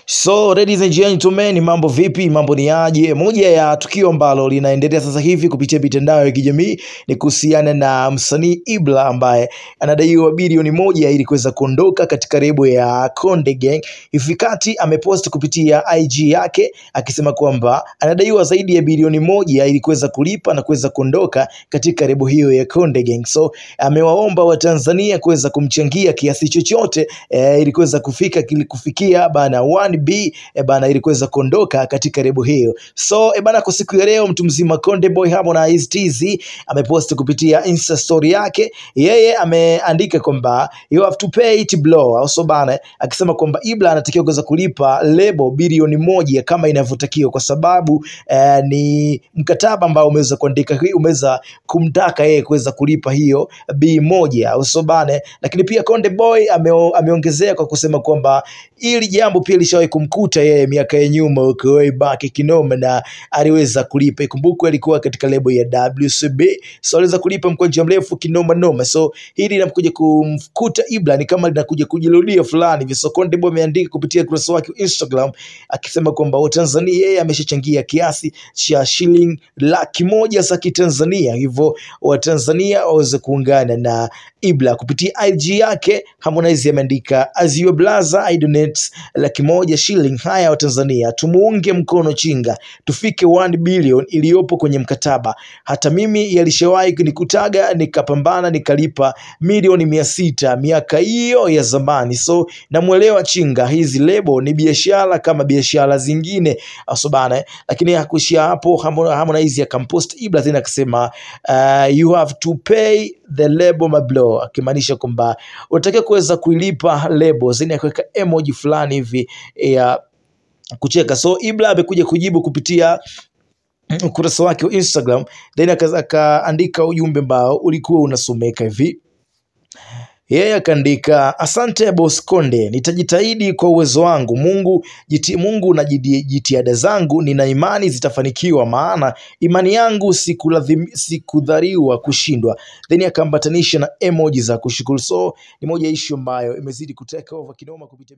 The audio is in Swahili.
So ladies and gentlemen, mambo vipi, mambo ni aje? Moja ya tukio ambalo linaendelea sasa hivi kupitia mitandao ya kijamii ni kuhusiana na msanii Ibra ambaye anadaiwa bilioni 1 ili kuweza kuondoka katika lebo ya Konde Gang. Hifikati amepost kupitia IG yake akisema kwamba anadaiwa zaidi ya bilioni 1 ili kuweza kulipa na kuweza kuondoka katika lebo hiyo ya Konde Gang. So amewaomba Watanzania kuweza kumchangia kiasi chochote ili kuweza kufikia bana 1B bana ili kuweza kuondoka katika lebo hiyo. So bana, kwa siku ya leo mtu mzima Konde Boy Harmonize TZ amepost kupitia Insta story yake. Yeye ameandika kwamba you have to pay it blow, also bana, akisema kwamba Ibra anatakiwa kuweza kulipa lebo bilioni 1 kama inavyotakiwa, kwa sababu ni mkataba ambao umeweza kuandika, umeweza kumtaka yeye kuweza kulipa hiyo B1, also bana. Lakini pia Konde Boy ameongezea kwa kusema kwamba ili jambo pia lishawahi kumkuta yeye miaka ya nyuma huko way back kinoma, na aliweza kulipa. Ikumbukwe alikuwa katika lebo ya WCB, so aliweza kulipa mkwanja mrefu kinoma noma. So hili linakuja kumkuta Ibra ni kama linakuja kujirudia fulani hivi. So Konde Boy ameandika kupitia kurasa wake Instagram akisema kwamba Watanzania yeye ameshachangia kiasi cha shilingi 100,000 za Kitanzania, hivyo Watanzania waweze kuungana na Ibra. Kupitia IG yake Harmonize ameandika as your brother I donate 100,000 shilingi. Haya Watanzania, tumuunge mkono chinga tufike 1 billion iliyopo kwenye mkataba. Hata mimi yalishawahi kunikutaga nikapambana nikalipa milioni 600 miaka hiyo ya zamani. So namuelewa chinga, hizi lebo ni biashara kama biashara zingine asobana. Lakini hakuishia hapo, Harmonize akampost Ibra tena akisema you have to pay the label my bro, akimaanisha kwamba unataka kuweza kuilipa lebo zini, akaweka emoji fulani hivi ya kucheka. So Ibra amekuja kujibu kupitia ukurasa wake wa Instagram, then akaandika ujumbe ambao ulikuwa unasomeka hivi. Yeye akaandika asante boss Konde, nitajitahidi kwa uwezo wangu. Mungu na jitihada zangu nina imani zitafanikiwa, maana imani yangu sikudhariwa kushindwa. Then akambatanisha na emoji za kushukuru. So ni moja issue ambayo imezidi kuteka over kinoma kupitia